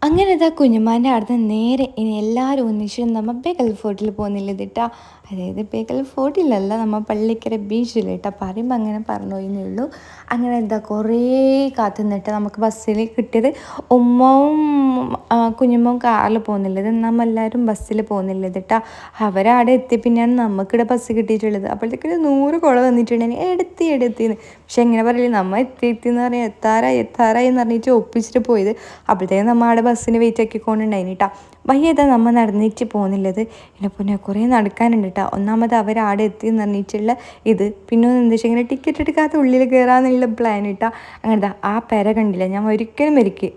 അങ്ങനെ ഇതാ കുഞ്ഞുമ്മാൻ്റെ അവിടുന്ന് നേരെ ഇനി എല്ലാവരും ഒന്നിച്ച് നമ്മൾ ബേക്കൽ ഫോർട്ടിൽ പോകുന്നില്ല ഇതിട്ടാ. അതായത് ബേക്കൽ ഫോർട്ടിലല്ല, നമ്മൾ പള്ളിക്കര ബീച്ചിൽ കേട്ടോ. പറയുമ്പോൾ അങ്ങനെ പറഞ്ഞു എന്നേ ഉള്ളൂ. അങ്ങനെ എന്താ കുറേ കാത്തു നിന്നിട്ട് നമുക്ക് ബസ്സിൽ കിട്ടിയത്. ഉമ്മവും കുഞ്ഞുമ്മവും കാറിൽ പോകുന്നില്ല, ഇത് നമ്മളെല്ലാവരും ബസ്സിൽ പോകുന്നില്ല ഇതിട്ടാ. അവരവിടെ എത്തി പിന്നെയാണ് നമുക്കിവിടെ ബസ് കിട്ടിയിട്ടുള്ളത്. അപ്പോഴത്തേക്കൊരു 100 കുള വന്നിട്ടുണ്ടെങ്കിൽ എടുത്തിന്ന്. പക്ഷെ എങ്ങനെ പറയില്ലേ, നമ്മൾ എത്തി എന്ന് പറയാം, എത്താറായി എന്ന് പറഞ്ഞിട്ട് ഒപ്പിച്ചിട്ട് പോയത്. അപ്പോഴത്തേക്കും നമ്മൾ അവിടെ ബസ്സിന് വെയിറ്റ് ആക്കിക്കൊണ്ടുണ്ടായിന് കേട്ടോ. വയ്യതാ നമ്മൾ നടന്നിട്ട് പോകുന്നില്ലത്. എന്നെ പിന്നെ കുറേ നടക്കാനുണ്ട് കേട്ടോ. ഒന്നാമത് അവരവിടെ എത്തി എന്ന് പറഞ്ഞിട്ടുള്ള ഇത്, പിന്നെ ഒന്ന് എന്താ വെച്ചാൽ ഇങ്ങനെ ടിക്കറ്റ് എടുക്കാത്ത ഉള്ളിൽ കയറാമെന്നുള്ള പ്ലാൻ ഇട്ടാ. അങ്ങനത്തെ ആ പെര കണ്ടില്ല, ഞാൻ ഒരിക്കലും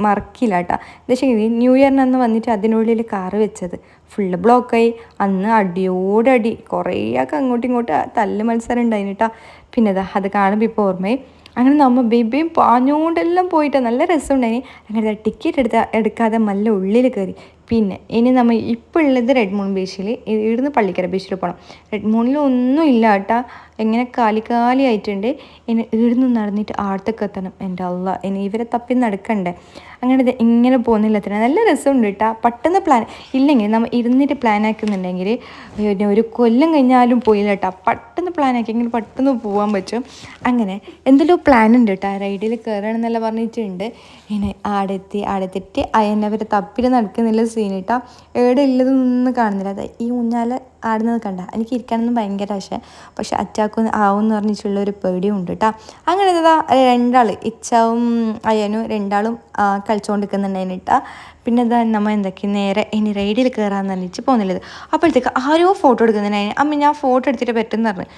മറക്കില്ല കേട്ടോ. എന്താ വെച്ചാൽ ന്യൂ ഇയറിനന്ന് വന്നിട്ട് അതിനുള്ളിൽ കാറ് വെച്ചത് ഫുള്ള് ബ്ലോക്കായി. അന്ന് അടിയോടടി കുറേയൊക്കെ അങ്ങോട്ടും ഇങ്ങോട്ടും തല്ല് മത്സരം ഉണ്ടായിന് കേട്ടോ. പിന്നെ അത് കാണുമ്പോൾ ഇപ്പോൾ ഓർമ്മയായി. അങ്ങനെ നമ്മൾ ബേബിയും പാഞ്ഞുകൊണ്ടെല്ലാം പോയിട്ട് നല്ല രസമുണ്ടായിന്. അങ്ങനെ ടിക്കറ്റ് എടുക്കാതെ നല്ല ഉള്ളിൽ കയറി. പിന്നെ ഇനി നമ്മൾ ഇപ്പോൾ ഉള്ളത് റെഡ്മൂൺ ബീച്ചിൽ, ഇവിടുന്ന് പള്ളിക്കര ബീച്ചിൽ പോകണം. റെഡ്മൂണിൽ ഒന്നും ഇല്ല കേട്ടോ, എങ്ങനെ കാലി ആയിട്ടുണ്ട്. ഇനി ഇവിടുന്ന് നടന്നിട്ട് ആഴത്തേക്ക് എത്തണം. എൻ്റെ അള്ളാ, ഇനി ഇവരെ തപ്പി നടക്കണ്ടേ. അങ്ങനെ ഇങ്ങനെ പോകുന്നില്ല, നല്ല രസമുണ്ട് കേട്ടോ. പെട്ടെന്ന് പ്ലാൻ ഇല്ലെങ്കിൽ നമ്മൾ ഇരുന്നിട്ട് പ്ലാൻ ആക്കുന്നുണ്ടെങ്കിൽ ഒരു കൊല്ലം കഴിഞ്ഞാലും പോയില്ല കേട്ടോ. പെട്ടെന്ന് പ്ലാൻ ആക്കി എങ്ങനെ പെട്ടെന്ന് പോകാൻ പറ്റും. അങ്ങനെ എന്തെല്ലോ പ്ലാൻ ഉണ്ട് കേട്ടോ. റൈഡിൽ കയറണം എന്നെല്ലാം പറഞ്ഞിട്ടുണ്ട്. ഇങ്ങനെ ആടെത്തിട്ട് അയന്നവരെ തപ്പിൽ നടക്കുന്നില്ല സീൻ കേട്ടോ. എവിടെ ഉള്ളതൊന്നും കാണുന്നില്ല. അത് ഈ ഊഞ്ഞാൽ ആടുന്നത് കണ്ട എനിക്ക് ഇരിക്കാനൊന്നും ഭയങ്കര ആശ, പക്ഷെ അറ്റാക്കൊന്നും ആവും എന്ന് പറഞ്ഞിട്ടുള്ള ഒരു പേടിയും ഉണ്ട് കേട്ടോ. അങ്ങനെ രണ്ടാൾ ഇച്ചാവും അയ്യനും രണ്ടാളും കളിച്ചുകൊണ്ടിരിക്കുന്നുണ്ടായിരുന്നു കേട്ടോ. പിന്നെ നമ്മൾ എന്തൊക്കെ നേരെ ഇനി റൈഡിൽ കയറാമെന്ന് പറഞ്ഞിട്ട് പോകുന്നില്ലത്. അപ്പോഴത്തേക്ക് ആരോ ഫോട്ടോ എടുക്കുന്നുണ്ടായിരുന്നു. അമ്മ ഞാൻ ഫോട്ടോ എടുത്തിട്ട് പറ്റുമെന്ന് പറഞ്ഞു.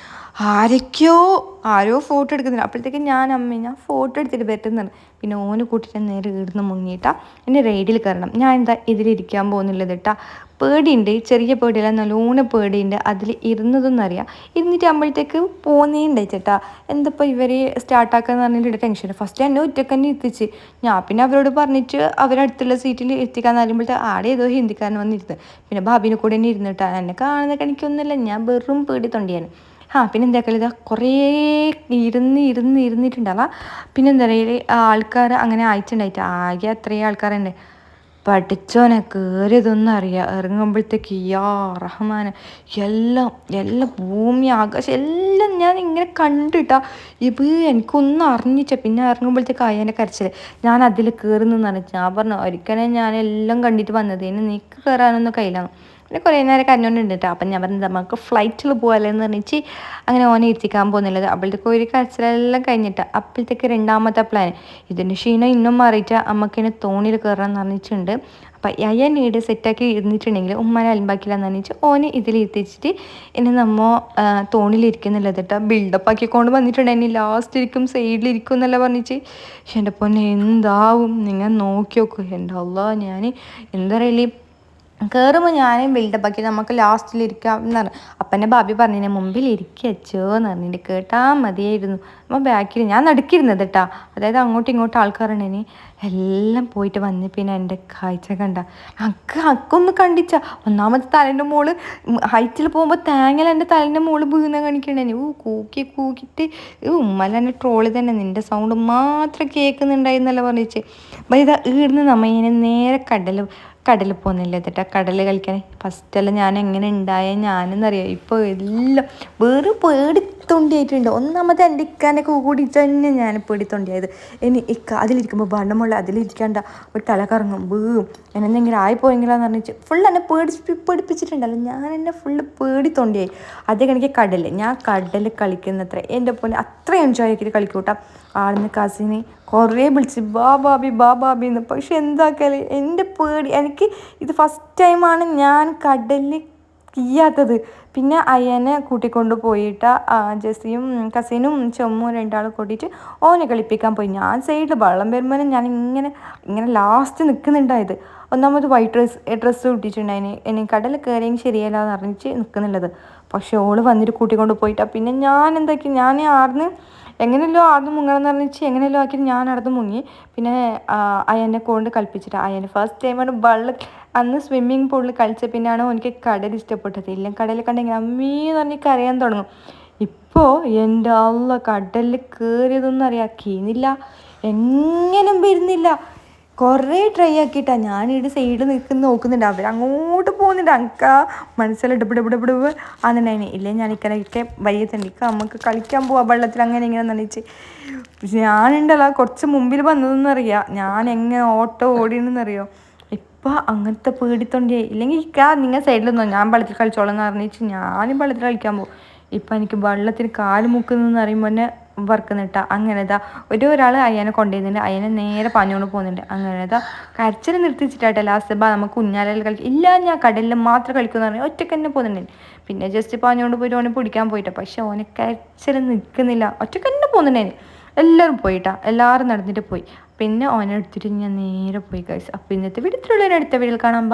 ആരോ ഫോട്ടോ എടുക്കുന്നില്ല. അപ്പോഴത്തേക്ക് ഞാൻ ഫോട്ടോ എടുത്തിട്ട് പറ്റുമെന്ന് പറഞ്ഞു. പിന്നെ ഓന് കൂട്ടിയിട്ട് നേരെ ഇടുന്ന് മുങ്ങിയിട്ടാ ഇനി റൈഡിൽ കയറണം. ഞാൻ ഇതിലിരിക്കാൻ പോകുന്നില്ലത് കേട്ടാ. പേടിയുണ്ട്, ചെറിയ പേടിയല്ല, നല്ലോണം പേടിയുണ്ട്. അതിൽ ഇരുന്നതെന്നറിയാം. ഇരുന്നിട്ട് ആകുമ്പോഴത്തേക്ക് പോകുന്നേണ്ടായി ചേട്ടാ. എന്തപ്പോൾ ഇവർ സ്റ്റാർട്ടാക്കാന്ന് പറഞ്ഞിട്ട് ടെൻഷൻ. ഫസ്റ്റ് എന്നെ ഒറ്റക്ക് തന്നെ എത്തിച്ച്. ഞാൻ പിന്നെ അവരോട് പറഞ്ഞിട്ട് അവരടുത്തുള്ള സീറ്റിൽ എത്തിക്കാന്ന് പറയുമ്പോഴത്തെ ആടെ ഏതോ ഹിന്ദിക്കാരൻ വന്നിരുന്നു. പിന്നെ ഭാബിനെ കൂടെ തന്നെ ഇരുന്നിട്ടാ. എന്നെ കാണുന്ന കണിക്കൊന്നുമില്ല, ഞാൻ വെറും പേടി തൊണ്ടിയാണ്. പിന്നെ എന്താക്കല് കുറേ ഇരുന്നിട്ടുണ്ടാവാം. പിന്നെ എന്താ പറയുക, ആൾക്കാർ അങ്ങനെ ആയിട്ടുണ്ടായിട്ട് ആകെ അത്രയും ആൾക്കാരുണ്ട്. പഠിച്ചോനെ കയറിയതൊന്നും അറിയാം. ഇറങ്ങുമ്പോഴത്തേക്ക് യാ റഹ്മാനെ, എല്ലാം ഭൂമി ആകാശം എല്ലാം ഞാൻ ഇങ്ങനെ കണ്ടിട്ടാ. എനിക്കൊന്നും അറിഞ്ഞിട്ട. പിന്നെ ഇറങ്ങുമ്പോഴത്തേക്ക് അയ്യനെ കരച്ചില്. ഞാൻ അതിൽ കയറുന്നെന്ന് ഞാൻ പറഞ്ഞു ഒരിക്കലും ഞാനെല്ലാം കണ്ടിട്ട് വന്നത്, ഇനി നീക്ക് കയറാനൊന്നും കയ്യിലാണ്. പിന്നെ കുറേ നേരം കരഞ്ഞോണ്ടുണ്ട് കേട്ടോ. അപ്പം ഞാൻ പറഞ്ഞത് നമുക്ക് ഫ്ലൈറ്റിൽ പോകാമല്ലോ എന്ന് പറഞ്ഞിട്ട് അങ്ങനെ ഓനെ എത്തിക്കാൻ പോകുന്നില്ലത്. അപ്പോഴത്തേക്ക് ഒരു കരച്ചിലെല്ലാം കഴിഞ്ഞിട്ട് അപ്പോഴത്തേക്ക് രണ്ടാമത്തെ പ്ലാൻ. ഇതിൻ്റെ ക്ഷീണം ഇന്നും മാറിയിട്ട് അമ്മക്കിനെ തോണിയിൽ കയറണം എന്ന് പറഞ്ഞിട്ടുണ്ട്. അപ്പം അയ്യ നീട് സെറ്റാക്കി ഇരുന്നിട്ടുണ്ടെങ്കിൽ ഉമ്മാനെ അലമ്പാക്കില്ലാന്ന് പറഞ്ഞിട്ട് ഓന് ഇതിലിരുത്തിച്ചിട്ട് ഇനി നമ്മൾ തോണിയിലിരിക്കുന്നില്ലത് കേട്ടോ. ബിൽഡപ്പ് ആക്കിക്കൊണ്ട് വന്നിട്ടുണ്ടെങ്കിൽ ലാസ്റ്റ് ഇരിക്കും, സൈഡിലിരിക്കും എന്നല്ല പറഞ്ഞിട്ട്. പക്ഷെ എൻ്റെ പൊന്നെ എന്താവും നിങ്ങൾ നോക്കി നോക്കൂ. എൻ്റെ അള്ളാ, ഞാൻ എന്താ പറയല്ലേ, കയറുമ്പോൾ ഞാനേയും ബിൽഡപ്പാക്കി നമുക്ക് ലാസ്റ്റിലിരിക്കാം എന്ന് പറഞ്ഞു. അപ്പം എൻ്റെ ഭാബി പറഞ്ഞിനെ മുമ്പിൽ ഇരിക്കച്ചോ എന്ന് പറഞ്ഞിട്ട് കേട്ടാൽ മതിയായിരുന്നു. അപ്പോൾ ബാക്കിൽ ഞാൻ നടുക്കിരുന്നത് കേട്ടോ. അതായത് അങ്ങോട്ടും ഇങ്ങോട്ടും ആൾക്കാരുണ്ടെങ്കിൽ എല്ലാം പോയിട്ട് വന്ന് പിന്നെ എൻ്റെ കാഴ്ച കണ്ട അക്കൊന്ന് കണ്ടിച്ച. ഒന്നാമത്തെ തലേൻ്റെ മോള് ഹൈറ്റിൽ പോകുമ്പോൾ തേങ്ങൽ എൻ്റെ തലേൻ്റെ മോള് വീഴുന്ന കാണിക്കണ്ടേ. കൂക്കിയിട്ട് ഉമ്മല എൻ്റെ ട്രോളി തന്നെ, നിൻ്റെ സൗണ്ട് മാത്രം കേൾക്കുന്നുണ്ടായിരുന്നല്ലോ പറഞ്ഞിച്ച്. അപ്പം ഇതാ ഈടുന്ന് നമ്മ ഇങ്ങനെ നേരെ കടലിൽ പോകുന്നില്ല എന്നിട്ട് കടൽ കളിക്കാൻ. ഫസ്റ്റെല്ലാം ഞാൻ എങ്ങനെ ഉണ്ടായ ഞാനെന്നറിയാം. ഇപ്പോൾ എല്ലാം വേറെ പേടിത്തൊണ്ടിയായിട്ടുണ്ട്. ഒന്നാമത് എൻ്റെ ഇക്കാൻ്റെ കൂടി തന്നെ ഞാൻ പേടിത്തൊണ്ടിയായത്. ഇനി അതിലിരിക്കുമ്പോൾ വണ്ണമുള്ള അതിലിരിക്കാണ്ട ഒരു തല കറങ്ങും വീഴും എന്നെന്തെങ്കിലും ആയിപ്പോയെങ്കിലാന്ന് പറഞ്ഞിട്ട് ഫുൾ എന്നെ പേടിപ്പിച്ചിട്ടുണ്ടല്ലോ. ഞാൻ എന്നെ ഫുള്ള് പേടിത്തൊണ്ടിയായി. അതേ കണക്ക് ഞാൻ കടൽ കളിക്കുന്നത്ര എൻ്റെ പോലെ അത്ര എൻജോയ് ആക്കിയിട്ട് കളിക്കൂട്ടാ. ആടുന്ന് കസിന് കുറേ വിളിച്ച് ബാ ബാബി എന്ന്. പക്ഷെ എന്താക്കല് എൻ്റെ പേടി, എനിക്ക് ഇത് ഫസ്റ്റ് ടൈമാണ് ഞാൻ കടലിൽ കീയാത്തത്. പിന്നെ അയ്യനെ കൂട്ടിക്കൊണ്ട് പോയിട്ട് ജെസ്സിയും കസിനും ചുമ്മും രണ്ടാളും കൂട്ടിയിട്ട് ഓനെ കളിപ്പിക്കാൻ പോയി. ഞാൻ സൈഡിൽ വെള്ളം വരുമ്പോഴും ഞാൻ ഇങ്ങനെ ലാസ്റ്റ് നിൽക്കുന്നുണ്ടായത്. ഒന്നാമത് വൈറ്റ് ഡ്രസ്സ് ഇട്ടിട്ടുണ്ടായിന്. ഇനി കടൽ കയറിയെങ്കിൽ ശരിയല്ല എന്ന് പറഞ്ഞിട്ട് നിൽക്കുന്നുള്ളത്. പക്ഷെ ഓള് വന്നിട്ട് കൂട്ടിക്കൊണ്ട് പോയിട്ടാണ്. പിന്നെ ഞാൻ ആർന്ന് എങ്ങനെയല്ലോ ആദ്യം മുങ്ങണമെന്ന് പറഞ്ഞിട്ട് എങ്ങനെയല്ലോ ആക്കി ഞാൻ നടന്ന് മുങ്ങി. പിന്നെ അയ്യനെ കൊണ്ട് കളിപ്പിച്ചിട്ട് അയ്യന് ഫസ്റ്റ് ടൈമാണ് അന്ന് സ്വിമ്മിങ് പൂളിൽ കളിച്ച. പിന്നെയാണ് എനിക്ക് കടൽ ഇഷ്ടപ്പെട്ടത്. ഇല്ല കടലിൽ കണ്ടെങ്കിൽ അമ്മീന്ന് പറഞ്ഞ് കരയാൻ തുടങ്ങും. ഇപ്പോൾ എൻ്റെ അള്ള കടലിൽ കയറിയതൊന്നും അറിയാം, കീന്നില്ല, എങ്ങനും വരുന്നില്ല. കുറേ ട്രൈ ആക്കിയിട്ടാ ഞാനിവിടെ സൈഡിൽ നിൽക്കുന്ന നോക്കുന്നുണ്ട്, അവർ അങ്ങോട്ട് പോകുന്നുണ്ട്. അനക്കാ മനസ്സിൽ ഇടപെടപെടപെടവ് ആണെന്നുണ്ടായിന്. ഇല്ലേ ഞാൻ ഇക്കനൊക്കെ വയ്യത്തുണ്ട്, ഇക്ക നമുക്ക് കളിക്കാൻ പോവാ വെള്ളത്തിൽ അങ്ങനെ ഇങ്ങനെ നനയിച്ച്. ഞാനുണ്ടല്ലോ കുറച്ച് മുമ്പിൽ വന്നതെന്നറിയാം, ഞാൻ എങ്ങനെ ഓട്ടോ ഓടിയെന്നറിയോ. ഇപ്പം അങ്ങനത്തെ പേടിത്തൊണ്ടേ. ഇല്ലെങ്കിൽ ഇക്ക നിങ്ങൾ സൈഡിൽ നിന്നോ, ഞാൻ വെള്ളത്തിൽ കളിച്ചോളാം എന്ന് പറഞ്ഞിട്ട് ഞാനും വെള്ളത്തിൽ കളിക്കാൻ പോകും. ഇപ്പം എനിക്ക് വെള്ളത്തിൽ കാല് മുക്കുന്നതെന്ന് പറയുമ്പോൾ തന്നെ വർക്കുന്നിട്ടാ. അങ്ങനെതാ ഒരാൾ അയ്യനെ കൊണ്ടുവരുന്നുണ്ട്, അയ്യനെ നേരെ പാഞ്ഞുകൊണ്ട് പോകുന്നുണ്ട്. അങ്ങനെതാ കരച്ചിൽ നിർത്തിച്ചിട്ടാട്ടെ ലാസ്റ്റ് നമുക്ക് കുഞ്ഞാലെല്ലാം കളിക്കും. ഇല്ല ഞാൻ കടലിൽ മാത്രം കളിക്കുമെന്ന് പറഞ്ഞാൽ ഒറ്റയ്ക്ക് തന്നെ പോകുന്നുണ്ട്. പിന്നെ ജസ്റ്റ് പാഞ്ഞുകൊണ്ട് പോയിട്ട് ഓനെ പിടിക്കാൻ പോയിട്ടാ. പക്ഷെ ഓനെ കരച്ചിൽ നിൽക്കുന്നില്ല, ഒറ്റയ്ക്ക് തന്നെ പോകുന്നുണ്ടായിരുന്നു. എല്ലാവരും പോയിട്ടാ, എല്ലാവരും നടന്നിട്ട് പോയി. പിന്നെ ഓനെ എടുത്തിട്ട് ഞാൻ നേരെ പോയി കഴിച്ചു. അപ്പം ഇന്നത്തെ വീഡിയോ അടുത്ത വീഡിയോയിൽ കാണാം.